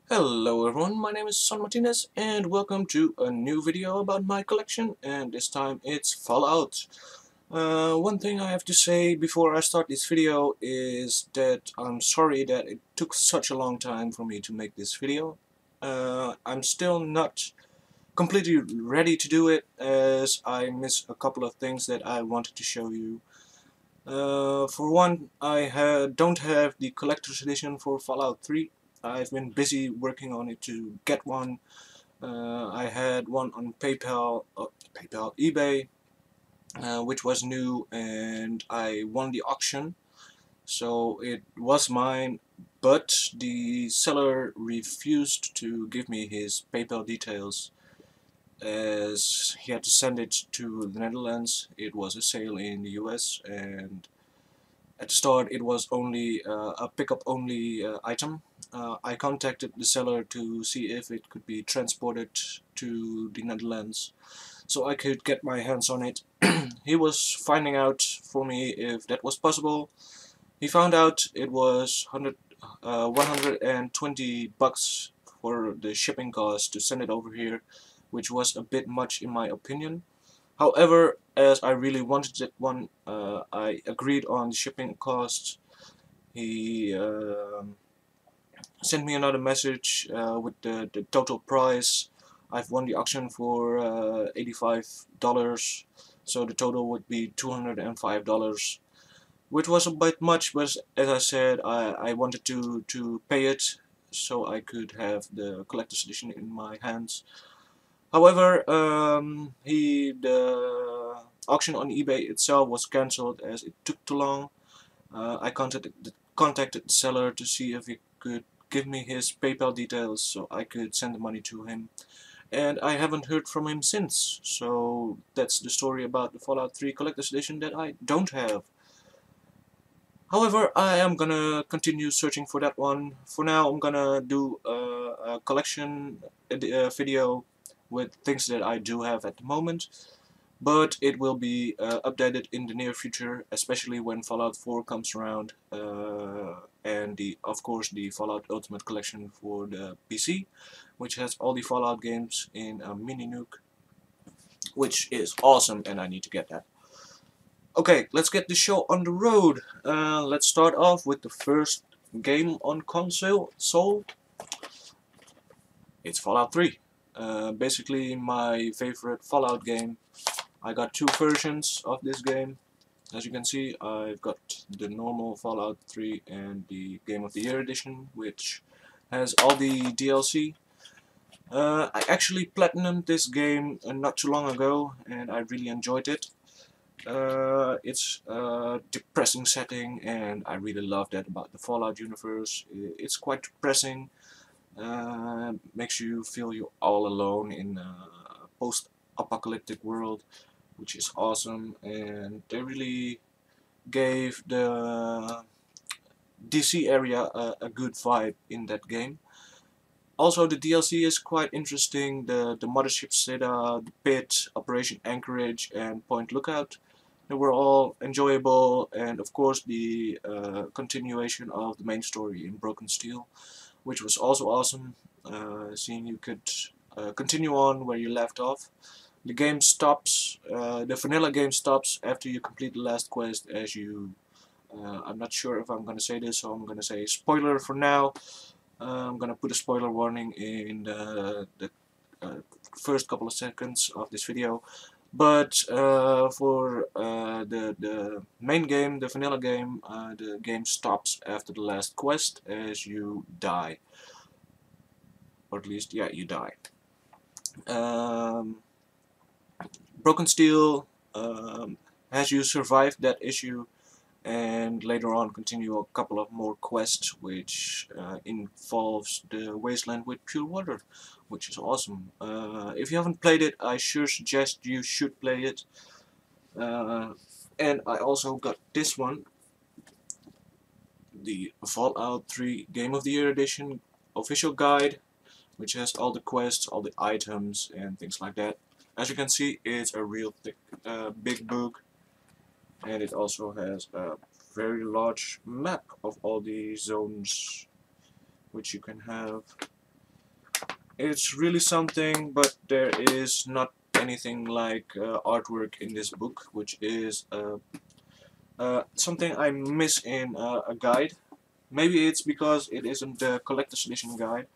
Hello everyone, my name is Son Martinez and welcome to a new video about my collection, and this time it's Fallout. One thing I have to say before I start this video is that I'm sorry that it took such a long time for me to make this video. I'm still not completely ready to do it as I miss a couple of things that I wanted to show you. For one, I don't have the collector's edition for Fallout 3. I've been busy working on it to get one. I had one on eBay, which was new, and I won the auction, so it was mine. But the seller refused to give me his PayPal details, as he had to send it to the Netherlands. It was a sale in the US, and at the start it was only a pickup only item. I contacted the seller to see if it could be transported to the Netherlands so I could get my hands on it. He was finding out for me if that was possible. He found out it was 120 bucks for the shipping cost to send it over here, which was a bit much in my opinion. However, as I really wanted that one, I agreed on the shipping costs. He sent me another message with the total price. I've won the auction for $85, so the total would be $205, which was a bit much, but as I said, I wanted to pay it so I could have the collector's edition in my hands. However, the auction on eBay itself was cancelled as it took too long. I contacted the seller to see if he could give me his PayPal details so I could send the money to him. And I haven't heard from him since, so that's the story about the Fallout 3 Collector's Edition that I don't have. However, I am gonna continue searching for that one. For now, I'm gonna do a collection video with things that I do have at the moment, but it will be updated in the near future, especially when Fallout 4 comes around, and of course the Fallout Ultimate Collection for the PC, which has all the Fallout games in a mini nuke, which is awesome, and I need to get that. Okay, let's get the show on the road. Let's start off with the first game on console. It's Fallout 3. Basically my favorite Fallout game. I got two versions of this game. As you can see, I've got the normal Fallout 3 and the Game of the Year edition, which has all the DLC. I actually platinumed this game not too long ago, and I really enjoyed it. It's a depressing setting, and I really love that about the Fallout universe. It's quite depressing, makes you feel you're all alone in a post-apocalyptic world, which is awesome, and they really gave the DC area a good vibe in that game. Also, the DLC is quite interesting. The mothership Seda, the Pit, Operation Anchorage, and Point Lookout. They were all enjoyable, and of course the continuation of the main story in Broken Steel, which was also awesome. Seeing you could continue on where you left off. The game stops, the vanilla game stops after you complete the last quest, as you I'm not sure if I'm gonna say this, so I'm gonna say spoiler for now. I'm gonna put a spoiler warning in the first couple of seconds of this video. But for the main game, the vanilla game, the game stops after the last quest as you die. Or at least, yeah, you die. Um, Broken Steel has you survived that issue, and later on continue a couple of more quests which involves the wasteland with pure water, which is awesome. If you haven't played it, I sure suggest you should play it. And I also got this one, the Fallout 3 Game of the Year Edition official guide, which has all the quests, all the items, and things like that. As you can see, it's a real thick, big book, and it also has a very large map of all the zones which you can have. It's really something, but there is not anything like artwork in this book, which is something I miss in a guide. Maybe it's because it isn't the collector's edition guide,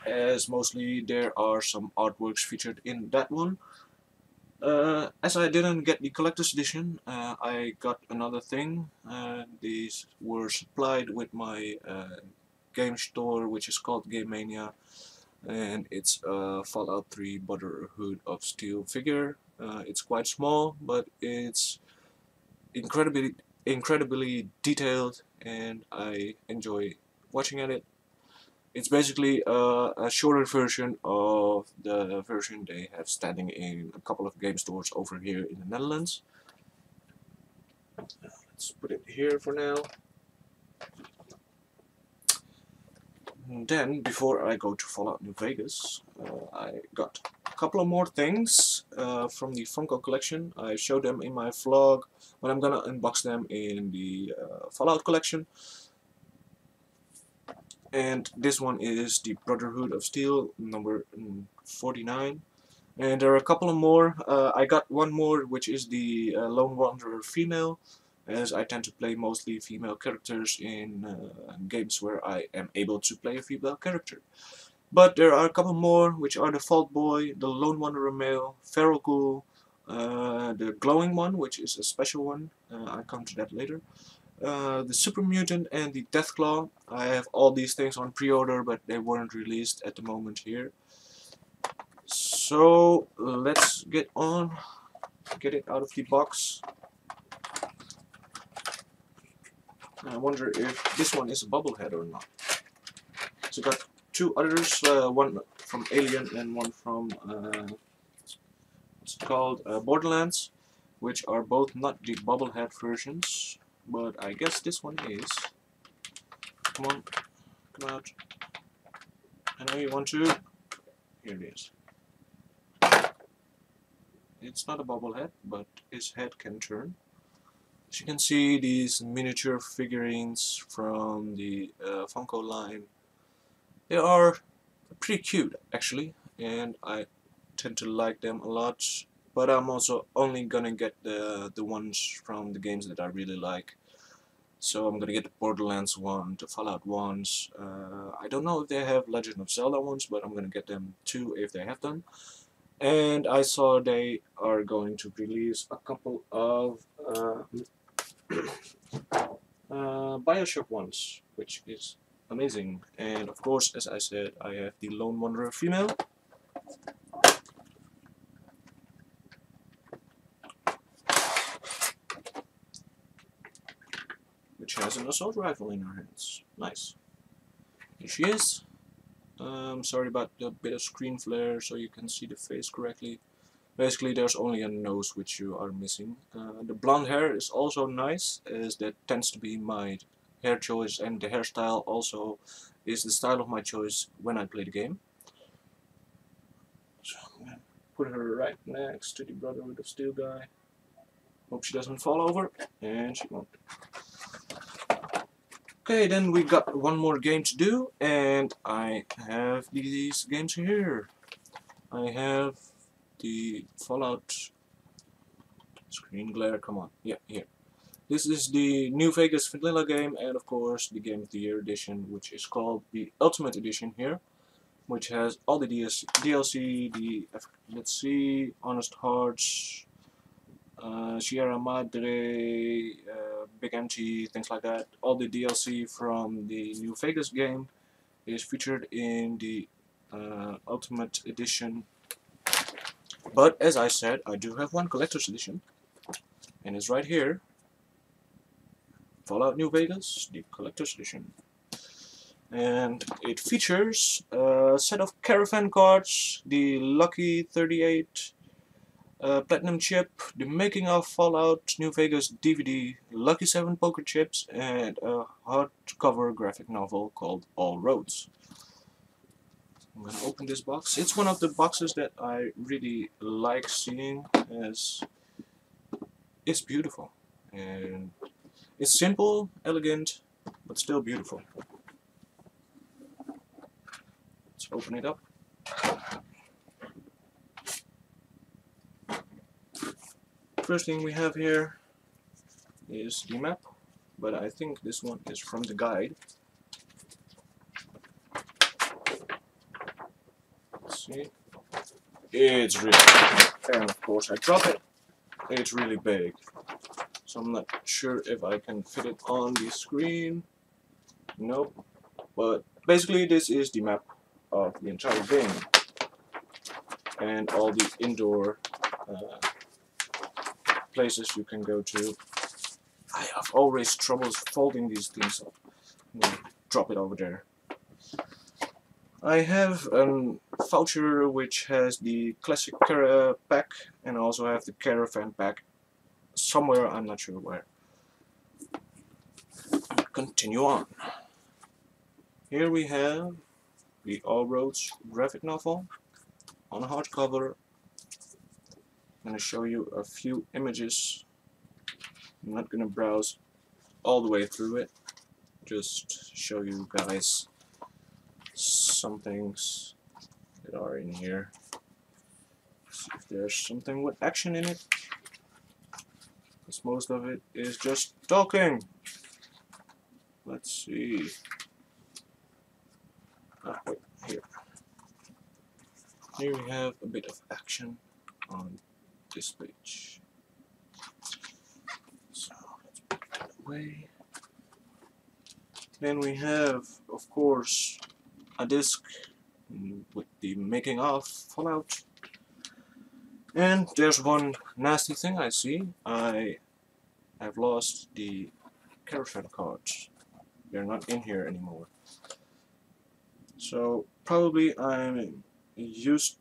as mostly there are some artworks featured in that one. As I didn't get the collector's edition, I got another thing. These were supplied with my game store, which is called Game Mania, and it's a Fallout 3 Brotherhood of Steel figure. It's quite small, but it's incredibly detailed, and I enjoy watching at it. It's basically a shorter version of the version they have standing in a couple of game stores over here in the Netherlands. Let's put it here for now. And then, before I go to Fallout New Vegas, I got a couple of more things from the Funko collection. I showed them in my vlog, but I'm gonna unbox them in the Fallout collection. And this one is the Brotherhood of Steel number 49. And there are a couple of more. I got one more, which is the Lone Wanderer female, as I tend to play mostly female characters in games where I am able to play a female character. But there are a couple more, which are the Fault Boy, the Lone Wanderer male, Feral Ghoul, the Glowing one, which is a special one. I'll come to that later. The Super Mutant and the Deathclaw. I have all these things on pre-order, but they weren't released at the moment here. So let's get it out of the box. I wonder if this one is a bubblehead or not. So I got two others, one from Alien and one from what's it called, Borderlands, which are both not the bubblehead versions, but I guess this one is. Come on, come out. I know you want to. Here it is. It's not a bobblehead, but his head can turn. As you can see, these miniature figurines from the Funko line, they are pretty cute actually, and I tend to like them a lot. But I'm also only gonna get the ones from the games that I really like. So I'm gonna get the Borderlands one, the Fallout ones. I don't know if they have Legend of Zelda ones, but I'm gonna get them too if they have them. And I saw they are going to release a couple of Bioshock ones, which is amazing. And of course, as I said, I have the Lone Wanderer female. Which has an assault rifle in her hands. Nice. Here she is. Sorry about the bit of screen flare, so you can see the face correctly. Basically, there's only a nose which you are missing. The blonde hair is also nice, as that tends to be my hair choice, and the hairstyle also is the style of my choice when I play the game. So I'm gonna put her right next to the Brotherhood of Steel guy. Hope she doesn't fall over, and she won't. Okay, then we got one more game to do, and I have these games here. I have the Fallout screen glare, come on, yeah, here. This is the New Vegas Vanilla game, and of course the Game of the Year edition, which is called the Ultimate Edition here, which has all the DLC, the, let's see, Honest Hearts, Sierra Madre, Big MT, things like that. All the DLC from the New Vegas game is featured in the Ultimate Edition. But as I said, I do have one collector's edition, and it's right here. Fallout New Vegas, the collector's edition. And it features a set of caravan cards, the Lucky 38 Platinum chip, the Making of Fallout New Vegas DVD, Lucky 7 poker chips, and a hardcover graphic novel called All Roads. I'm going to open this box. It's one of the boxes that I really like seeing, as it's beautiful. And it's simple, elegant, but still beautiful. Let's open it up. First thing we have here is the map, but I think this one is from the guide. Let's see. It's really big. And of course I drop it. It's really big. So I'm not sure if I can fit it on the screen. Nope. But basically this is the map of the entire game. And all the indoor places you can go to. I have always troubles folding these things up. Drop it over there. I have a voucher which has the classic pack, and I also have the caravan pack somewhere, I'm not sure where. Continue on. Here we have the All Roads graphic novel on a hardcover. I'm going to show you a few images. I'm not going to browse all the way through it, just show you guys some things that are in here. See if there's something with action in it, because most of it is just talking. Let's see. Wait, here. Here we have a bit of action on this page. So let's put that away. Then we have, of course, a disc with the making of Fallout. And there's one nasty thing I see. I have lost the caravan cards. They're not in here anymore. So probably I used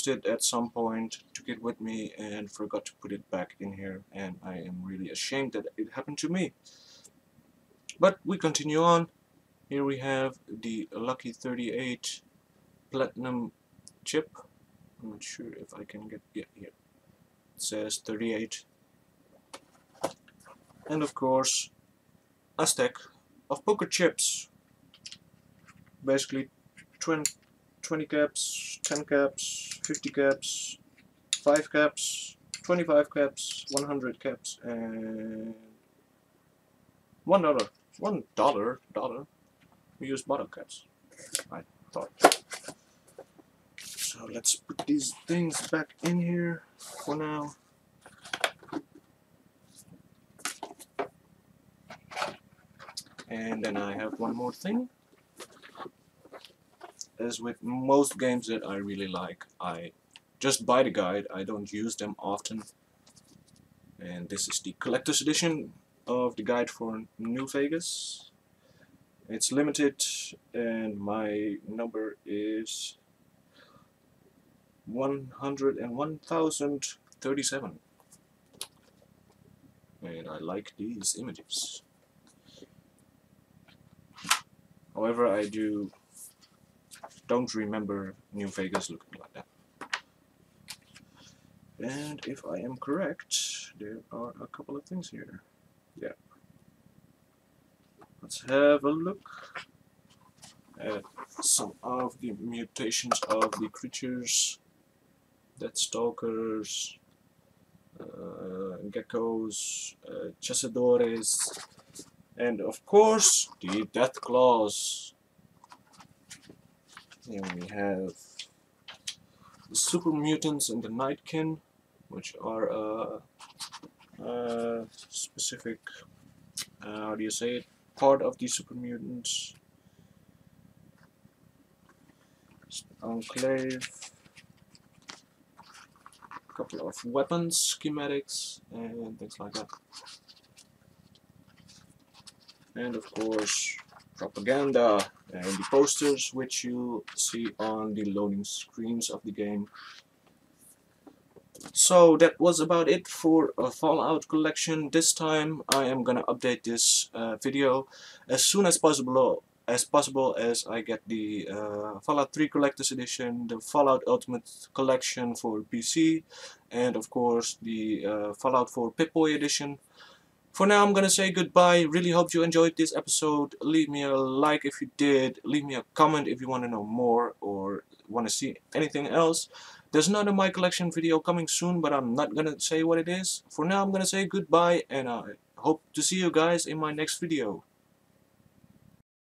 it at some point, took it with me and forgot to put it back in here, and I am really ashamed that it happened to me. But we continue on. Here we have the Lucky 38 Platinum chip. I'm not sure if I can get here. It says 38. And of course a stack of poker chips. Basically 20 caps, 10 caps, 50 caps, 5 caps, 25 caps, 100 caps, and $1. $1. We use bottle caps, I thought. So let's put these things back in here for now. And then I have one more thing. As with most games that I really like, I just buy the guide, I don't use them often. And this is the collector's edition of the guide for New Vegas. It's limited and my number is 101,037. And I like these images. However, I don't remember New Vegas looking like that. And if I am correct, there are a couple of things here. Yeah. Let's have a look at some of the mutations of the creatures. Deathstalkers, geckos, chassadores, and of course the death claws. Here we have the super mutants and the nightkin, which are specific, how do you say it, part of the super mutants. Enclave, a couple of weapons, schematics, and things like that. And of course propaganda and the posters, which you see on the loading screens of the game. So that was about it for a Fallout collection. This time I am gonna update this video as soon as possible as I get the Fallout 3 Collector's Edition, the Fallout Ultimate Collection for PC, and of course the Fallout 4 Pip-Boy Edition. For now, I'm gonna say goodbye. Really hope you enjoyed this episode. Leave me a like if you did. Leave me a comment if you want to know more or want to see anything else. There's another My Collection video coming soon, but I'm not gonna say what it is. For now, I'm gonna say goodbye, and I hope to see you guys in my next video.